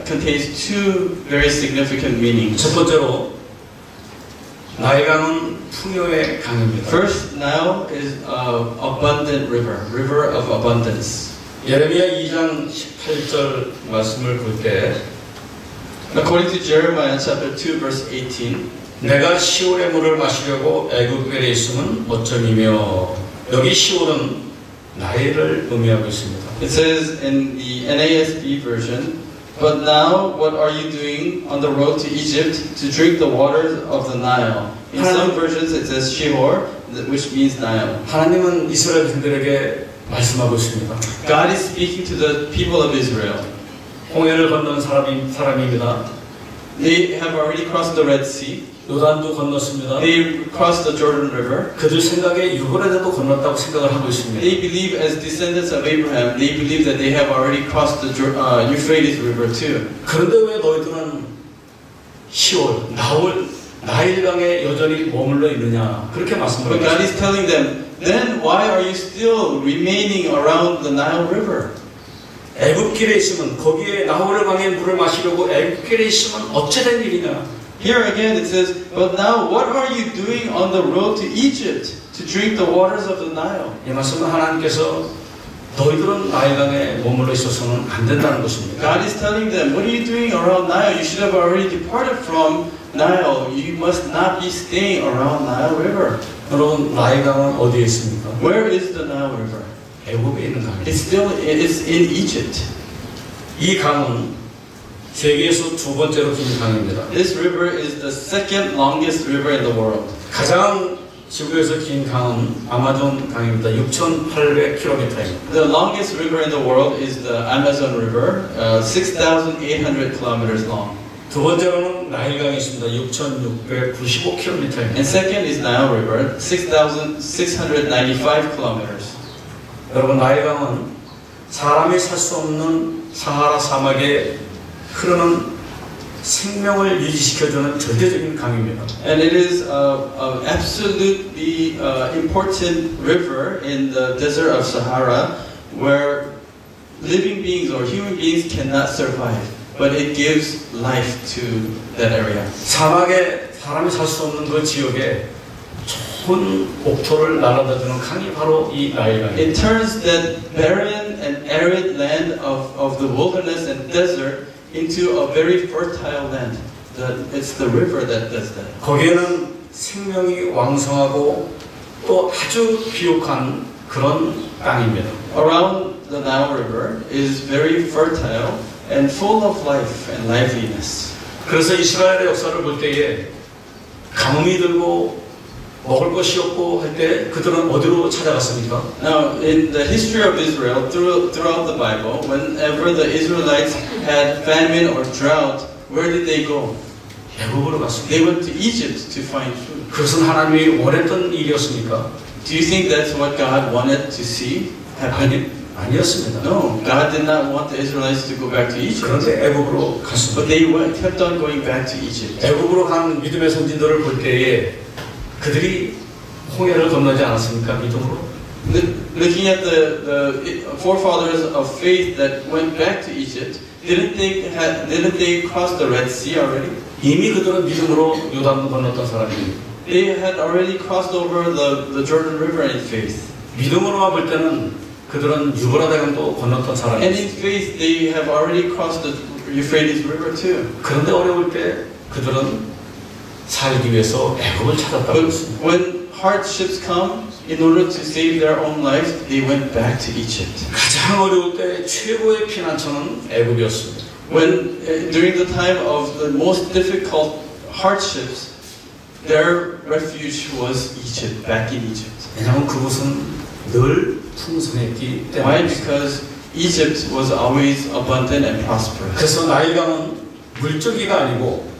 contains two very significant meanings. 첫 번째로 나일강은 풍요의 강입니다. First, Nile is an abundant river, river of abundance. 예레미야 2장 18절 말씀을 볼 때 According to Jeremiah chapter 2 verse 18, 내가 시올의 물을 마시려고 애굽에 있음은 어쩌이며 여기 시올은 나일을 의미하고 있습니다. it says in the NASB version, but now what are you doing on the road to Egypt to drink the waters of the Nile? In some versions it says Shihor, which means Nile. 하나님은 이스라엘 백성들에게 말씀하고 있습니다. God is speaking to the people of Israel. 홍해를 건넌 사람입니다. They have already crossed the Red Sea. 요단도 건넜습니다. They crossed the Jordan River. 그들 생각에 유브라데도 건넜다고 생각을 하고 있습니다. They believe, as descendants of Abraham, they believe that they have already crossed the Euphrates River too. 그런데 왜 너희들은 시올, 나일강에 여전히 머물러 있느냐 그렇게 말씀을 But God 하고 is telling them, then why are you still remaining around the Nile River? 애굽길에 있으면 거기에 나홀강의 물을 마시려고 애굽길에 있으면 어찌된 일이냐. Here again it says, but now what are you doing on the road to Egypt to drink the waters of the Nile? 이 말씀은 하나님께서 너희들은 나일강에 머물러 있어서는 안 된다는 것입니다. God is telling them, what are you doing around Nile? You should have already departed from Nile. You must not be staying around Nile River. 여러분, 나일강은 어디에 있습니까? Where is the Nile River? 애굽에 있는 강입니다. It's in Egypt. 이 강은 세계에서 두 번째로 긴 강입니다. This river is the second longest river in the world. 가장 지구에서 긴 강은 아마존 강입니다. 6,800km입니다. The longest river in the world is the Amazon River, 6,800 kilometers long. 두 번째로는 나일강이 있습니다. 6,695km입니다. And second is Nile River, 6,695 kilometers. 여러분, 나일강은 사람이 살 수 없는 사하라 사막에 흐르는 생명을 유지시켜주는 절대적인 강입니다. And it is an absolutely important river in the desert of Sahara where living beings or human beings cannot survive, but it gives life to that area. 사막에 사람이 살 수 없는 그 지역에 깊은 옥토를 날아다주는 강이 바로 이 나일강입니다. It turns that barren and arid land of the wilderness and desert into a very fertile land. It's the river that does that. 거기에는 생명이 왕성하고 또 아주 비옥한 그런 땅입니다. Around the Nile River is very fertile and full of life and liveliness. 그래서 이스라엘의 역사를 볼 때에 가뭄이 들고 먹을 것이 없고 할 때 그들은 어디로 찾아갔습니까? Now, in the history of Israel, throughout the Bible, whenever the Israelites had famine or drought, where did they go? 애굽으로 갔습니다. They went to Egypt to find food. 그것은 하나님이 원했던 일이었습니까? Do you think that's what God wanted to see happen? 아니었습니다. No, God did not want the Israelites to go back to Egypt. 그런데 애굽으로 갔습니다. But they kept on going back to Egypt. 애굽으로 간 믿음의 선진들을 볼 때에 그들이 홍해를 건너지 않았습니까? 믿음으로? Looking at the forefathers of faith that went back to Egypt, didn't they cross the Red Sea already? 이미 그들은 믿음으로 요단을 건넜던 사람입니다. They had already crossed over the Jordan River in faith. 믿음으로만 볼 때는 그들은 유브라데강도 건넜던 And 사람입니다. in faith, they have already crossed the Euphrates River too. 그런데 어려울 때 그들은 살기 위해서 애굽을 찾았다고 But 했습니다. when hardships come, in order to save their own life, they went back to Egypt. 가장 어려울 때 최고의 피난처는 애굽이었습니다. When during the time of the most difficult hardships, their refuge was Egypt, back in Egypt. 왜냐하면 그곳은 늘 풍성했기 Why? 때문에. Because Egypt was always abundant and prosperous. 그래서 나일강은 물줄기가 아니고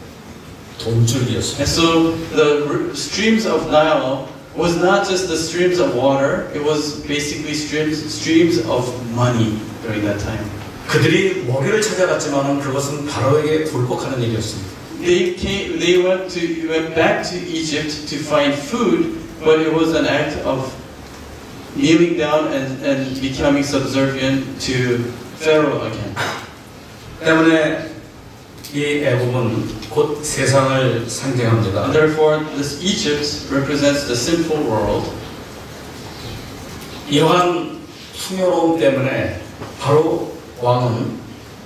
돈줄기였습니다. And so the streams of Nile was not just the streams of water, it was basically streams of money during that time. 그들이 먹이를 찾아갔지만은 그것은 바로에게 굴복하는 일이었습니다. They went back to Egypt to find food, but it was an act of kneeling down and becoming subservient to Pharaoh again. 때문에 이 애굽은 곧 세상을 상징합니다. And therefore, this Egypt represents the sinful world. 이러한 풍요로움 때문에 바로 왕은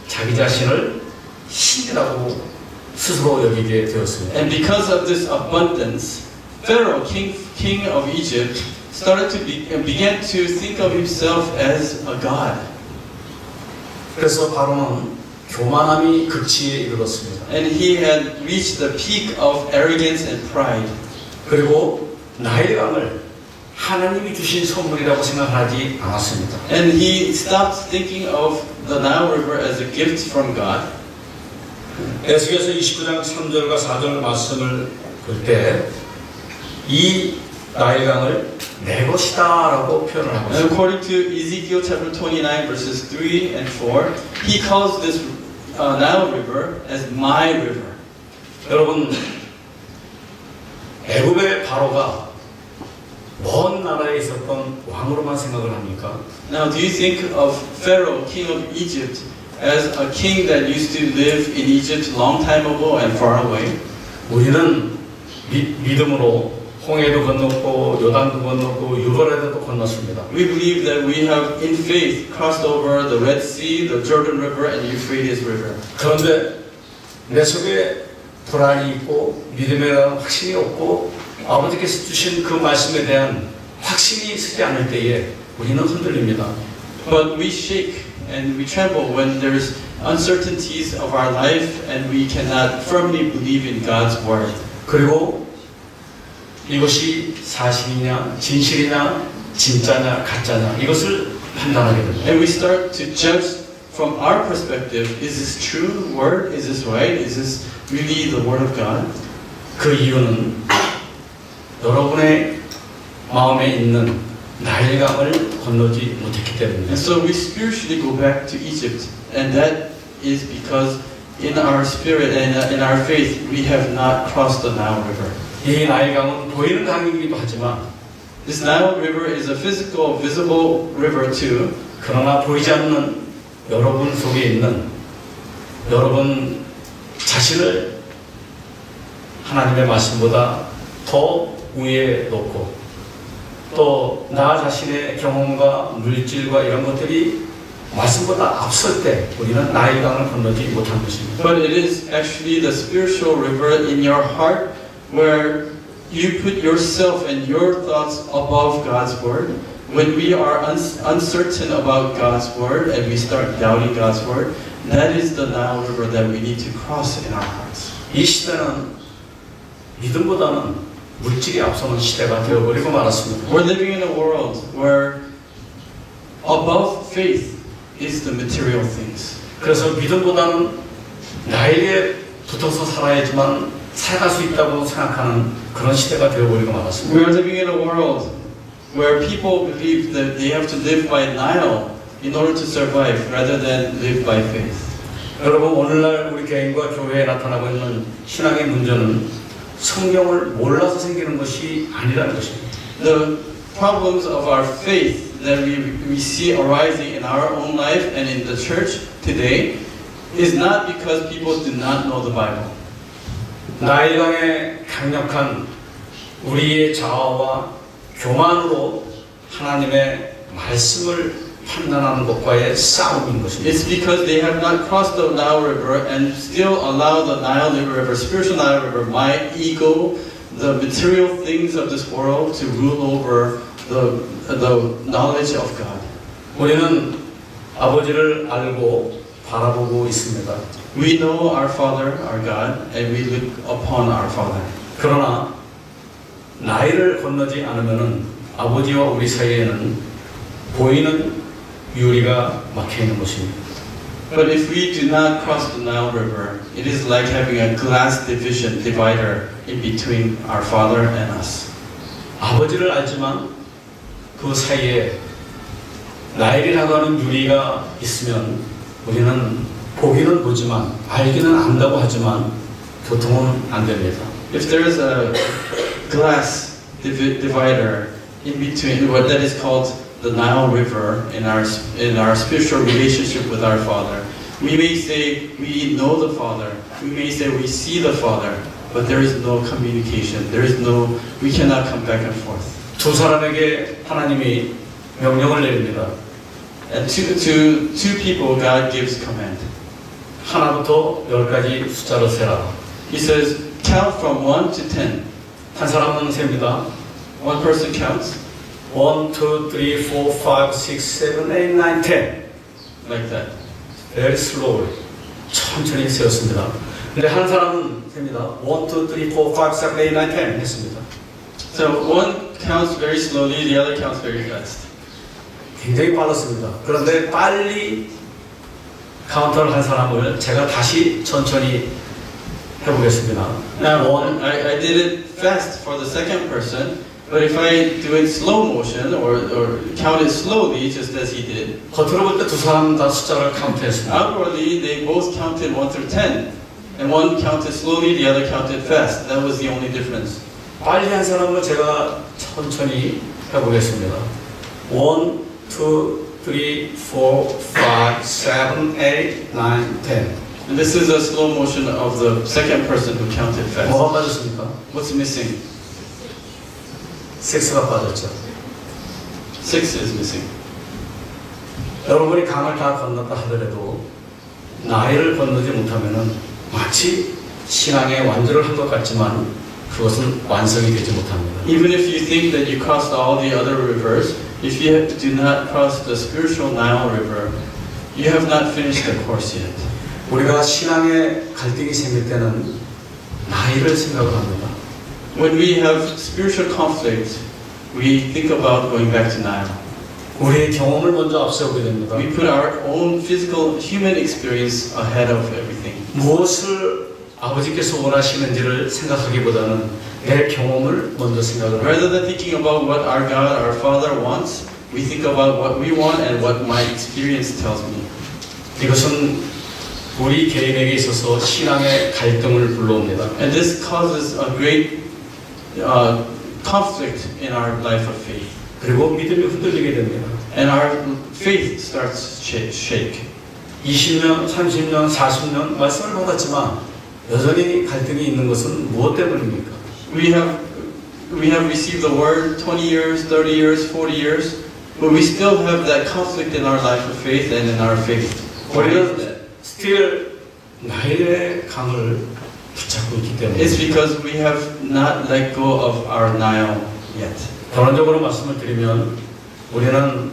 자기 자신을 신이라고 스스로 여기게 되었습니다. And because of this abundance, Pharaoh, king of Egypt, began to think of himself as a god. 그래서 바로는 교만함이 극치에 이르렀습니다. And he had reached the peak of arrogance and pride. 그리고 나일강을 하나님이 주신 선물이라고 생각하지 않았습니다. And he stopped thinking of the Nile River as a gift from God. 에스겔서 29장 3절과 4절 말씀을 볼 때 이 나일강을 내 것이다라고 표현을 하고 And 있습니다. according to Ezekiel chapter 29 verses 3 and 4, he calls this Nile River as my river. 여러분, 애굽의 바로가 먼 나라에 있었던 왕으로만 생각을 합니까? Now, do you think of Pharaoh, king of Egypt, as a king that used to live in Egypt long time ago and far away? 우리는 믿음으로 홍해도 건넜고 요단도 건넜고 유브라데도 건넜습니다. We believe that we have, in faith, crossed over the Red Sea, the Jordan River, and Euphrates River. 그런데 내 속에 불안이 있고 믿음에 대한 확신이 없고 아버지께서 주신 그 말씀에 대한 확신이 서지 않을 때에 우리는 흔들립니다. But we shake and we tremble when there's uncertainties of our life and we cannot firmly believe in God's word. 그리고 이것이 사실이냐 진실이냐 진짜냐 가짜냐 이것을 판단하게 됩니다. And we start to judge from our perspective, is this true word? Is this right? Is this really the word of God? 그 이유는 여러분의 마음에 있는 나일강을 건너지 못했기 And 때문입니다. so we spiritually go back to Egypt, and that is because in our spirit and in our faith we have not crossed the Nile River. 이 나일강은 보이는 강이기도 하지만 This Nile River is a physical, visible river too. 그러나 보이지 않는 여러분 속에 있는 여러분 자신을 하나님의 말씀보다 더 우위에 놓고 또 나 자신의 경험과 물질과 이런 것들이 말씀보다 앞설 때 우리는 나일강을 건너지 못한 것입니다. But it is actually the spiritual river in your heart where you put yourself and your thoughts above God's word. When we are uncertain about God's word and we start doubting God's word, that is the Nile River that we need to cross in our hearts. 이 시대는 믿음보다는 물질이 앞서는 시대가 되어버리고 말았습니다. We're living in a world where above faith is the material things. 그래서 믿음보다는 나에게 붙어서 살아야지만 살아갈 수 있다고 생각하는 그런 시대가 되어버리고 말았습니다. We are living in a world where people believe that they have to live by Nile in order to survive rather than live by faith. 여러분 오늘날 우리 개인과 교회에 나타나고 있는 신앙의 문제는 성경을 몰라서 생기는 것이 아니라는 것입니다. The problems of our faith that we see arising in our own life and in the church today is not because people do not know the Bible. 나일강의 강력한 우리의 자아와 교만으로 하나님의 말씀을 판단하는 것과의 싸움인 것입니다. It's because they have not crossed the Nile River and still allow the Nile River, spiritual Nile River, my ego, the material things of this world to rule over the knowledge of God. 우리는 아버지를 알고 바라보고 있습니다. We know our Father, our God, and we look upon our Father. 그러나 나이를 건너지 않으면은 아버지와 우리 사이에는 보이는 유리가 막혀 있는 것입니다. But if we do not cross the Nile River, it is like having a glass divider in between our Father and us. 아버지를 알지만 그 사이에 나일이라고 하는 유리가 있으면 우리는 보기는 보지만 알기는 안다고 하지만 교통은 안 됩니다. If there is a glass divider in between, what that is called the Nile River in our spiritual relationship with our Father, we may say we know the Father, we may say we see the Father, but there is no communication. We cannot come back and forth. 두 사람에게 하나님이 명령을 내립니다. And to two people, God gives command. 하나부터 10까지 숫자로 세라. He says, count from 1 to 10. 한 사람은 셉니다. One person counts 1, 2, 3, 4, 5, 6, 7, 8, 9, 10. like that. Very slowly. 천천히 세웠습니다. 근데 한 사람은 셉니다. 1, 2, 3, 4, 5, 6, 7, 8, 9, 10 했습니다. So one counts very slowly, the other counts very fast. 굉장히 빨랐습니다. 그런데 빨리 카운터를 한 사람을 제가 다시 천천히 해보겠습니다. Now, I did it fast for the second person, but if I do it slow motion or count it slowly, just as he did, 겉으로 볼 때 두 사람 다 숫자를 카운트했습니다. outwardly they both counted 1 through 10, and one counted slowly, the other counted fast. That was the only difference. 빨리 한 사람을 제가 천천히 해보겠습니다. 1, 2, 3, 4, 5, 7, 8, 9, 10. And this is a slow motion of the second person who counted fast. 뭐가 빠졌습니까? What's missing? 6가 빠졌죠. 6 is missing. 여러분이 강을 다 건넜다 하더라도 나이를 건너지 못하면은 마치 신앙의 완주를 한 것 같지만 그것은 완성이 되지 못합니다. Even if you think that you crossed all the other rivers, if you do not cross the spiritual Nile River, you have not finished the course yet. 우리가 신앙의 갈등이 생길 때는 나이를 생각을 합니다. When we have spiritual conflict, we think about going back to Nile. 우리의 경험을 먼저 앞세우게 됩니다. We put our own physical human experience ahead of everything. 무엇을 아버지께서 원하시는지를 생각하기보다는 내 경험을 먼저 생각을 합니다. Rather than thinking about what our God, our Father wants, we think about what we want and what my experience tells me. 이것은 우리 개인에게 있어서 신앙의 갈등을 불러옵니다. And this causes a great conflict in our life of faith. 그리고 믿음이 흔들리게 됩니다. And our faith starts to shake. 20년, 30년, 40년 말씀을 받았지만 여전히 갈등이 있는 것은 무엇 때문입니까? We have we have received the word 20 years, 30 years, 40 years, but we still have that conflict in our life of faith and in our faith. 우리는 still 나일의 강을 붙잡고 있기 때문에. It's because we have not let go of our Nile yet. 결론적으로 말씀을 드리면 우리는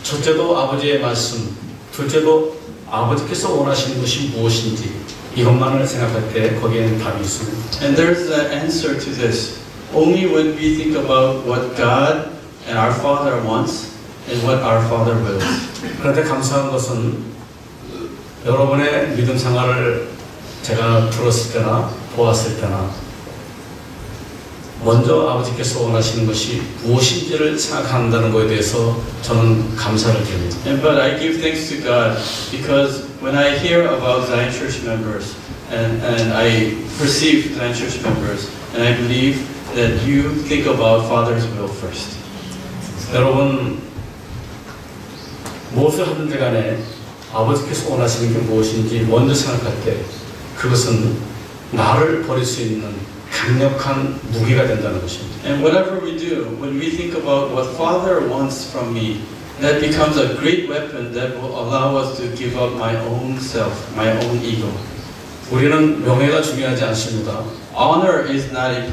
첫째도 아버지의 말씀, 둘째도 아버지께서 원하시는 것이 무엇인지 이것만을 생각할 때 거기에는 답이 있습니다. And there's an answer to this. Only when we think about what God and our Father wants and what our Father wills. 그런데 감사한 것은 여러분의 믿음 생활을 제가 들었을 때나 보았을 때나 먼저 아버지께서 원하시는 것이 무엇인지를 생각한다는 것에 대해서 저는 감사를 드립니다. But I give thanks to God because when I hear about Zion Church members and I perceive Zion Church members and I believe that you think about Father's will first. 여러분 무엇을 하든지 간에 아버지께서 원하시는 게 무엇인지 먼저 생각할 때 그것은 나를 버릴 수 있는 강력한 무기가 된다는 것입니다. And whatever we do, when we think about what Father wants from me, that becomes a great weapon that will allow us to give up my own self, my own ego. 우리는 명예가 중요하지 않습니다. Honor is not an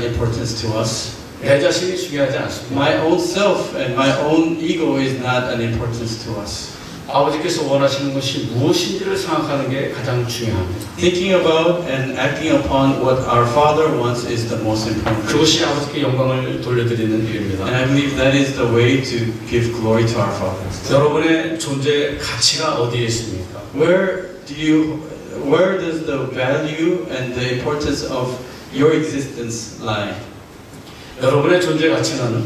importance to us. 내 자신이 중요하지 않습니다. My own self and my own ego is not an importance to us. 아버지께서 원하시는 것이 무엇인지를 생각하는 게 가장 중요합니다. Thinking about and acting upon what our Father wants is the most important. 그것이 아버지께 영광을 돌려드리는 일입니다. And I believe that is the way to give glory to our Father. 여러분의 존재 가치가 어디에 있습니까? Where does the value and the importance of your existence lie? 여러분의 존재 가치는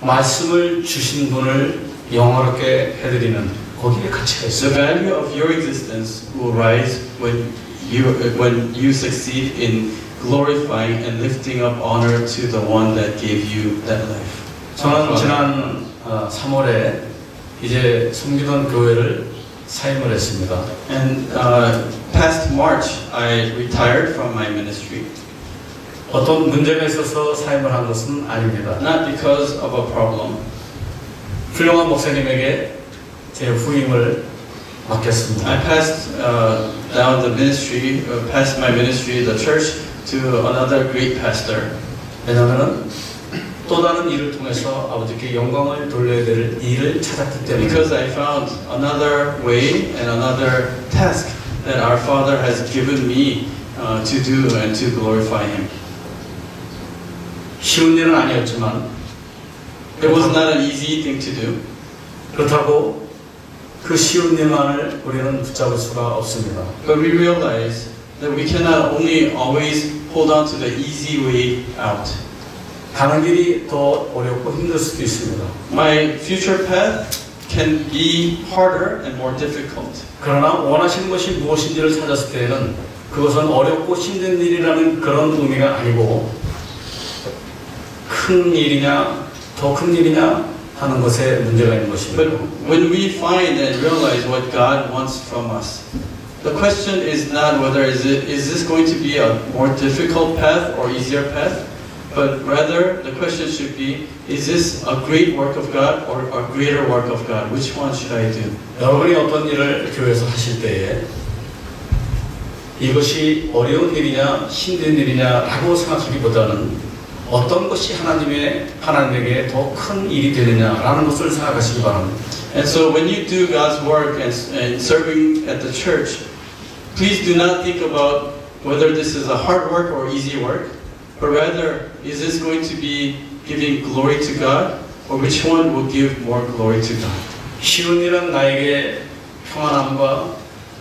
말씀을 주신 분을 영화롭게 해드리는 거기에 가치가 The 있어요. value of your existence will rise when you succeed in glorifying and lifting up honor to the one that gave you that life. 저는 지난 3월에 이제 섬기던 교회를 사임을 했습니다. And past March, I retired from my ministry. 어떤 문제가 있어서 사임을 한 것은 아닙니다. Not because of a problem. 훌륭한 목사님에게 제 후임을 맡겼습니다. I passed down the ministry, passed my ministry, the church, to another great pastor. 왜냐하면 또 다른 일을 통해서 아버지께 영광을 돌려야 될 일을 찾았기 때문에. Because I found another way and another task that our Father has given me to do and to glorify Him. 쉬운 일은 아니었지만 It was not an easy thing to do. 그렇다고 그 쉬운 일만을 우리는 붙잡을 수가 없습니다. But we realize that we cannot only always hold on to the easy way out. 가는 길이 더 어렵고 힘들 수도 있습니다. My future path can be harder and more difficult. 그러나 원하시는 것이 무엇인지를 찾았을 때에는 그것은 어렵고 힘든 일이라는 그런 의미가 아니고 큰 일이냐 더 큰 일이냐 하는 것에 문제가 있는 것입니다. But when we find and realize what God wants from us, the question is not whether is this going to be a more difficult path or easier path, but rather the question should be, is this a great work of God or a greater work of God? Which one should I do? 여러분이 어떤 일을 교회에서 하실 때에 이것이 어려운 일이냐 힘든 일이냐라고 생각하기보다는 어떤 것이 하나님에게 더 큰 일이 되느냐라는 것을 생각하시기 바랍니다. And so when you do God's work and serving at the church, please do not think about whether this is a hard work or easy work, but rather, is this going to be giving glory to God, or which one will give more glory to God? 쉬운 일은 나에게 평안함과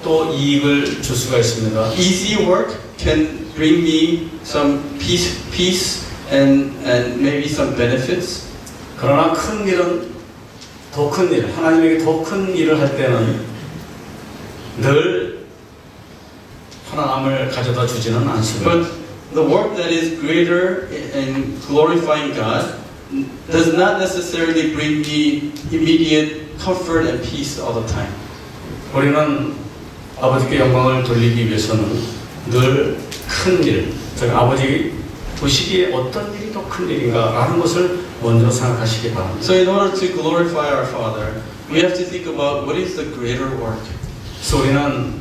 또 이익을 줄 수가 있습니다. Easy work can bring me some peace and maybe some benefits. 그러나 큰 일은 더 큰 일, 하나님에게 더 큰 일을 할 때는 늘 편안함을 가져다 주지는 않습니다. But the work that is greater in glorifying God does not necessarily bring me immediate comfort and peace all the time. 우리는 아버지께 영광을 돌리기 위해서는 늘 큰 일, 즉 아버지 보시기에 어떤 일이 더 큰 일인가라는 것을 먼저 생각하시기 바랍니다. So in order to glorify our Father, we have to think about what is the greater work. 그래서 우리는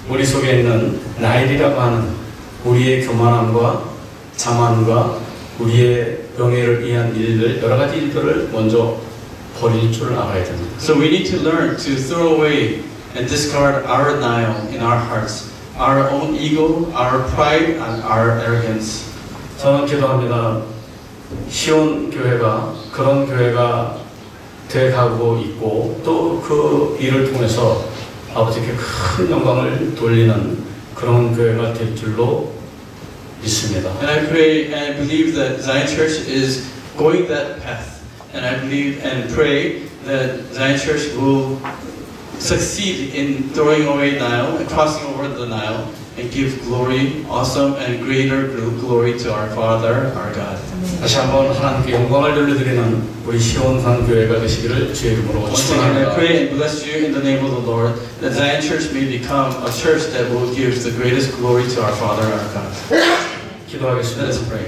우리 속에 있는 나일이라고 하는 우리의 교만함과 자만과 우리의 명예를 위한 일들, 여러 가지 일들을 먼저 버릴 줄 알아야 됩니다. So we need to learn to throw away and discard our denial in our hearts, our own ego, our pride, and our arrogance. 저는 기도합니다. 시온 교회가 그런 교회가 돼가고 있고 또 그 일을 통해서 아버지께 큰 영광을 돌리는 그런 교회가 될 줄로 믿습니다. And I pray and I believe that Zion Church is going that path. And I believe and pray that Zion Church will succeed in throwing away Nile and crossing over the Nile and give glory, awesome and greater glory to our Father, our God. 다시 한번 하나님께 영광을 돌려드리는 우리 시온산 교회가 되시기를 주의 이름으로 Once again, I 축원합니다. pray and bless you in the name of the Lord, that Zion Church may become a church that will give the greatest glory to our Father, our God. Let us 기도하겠습니다. pray.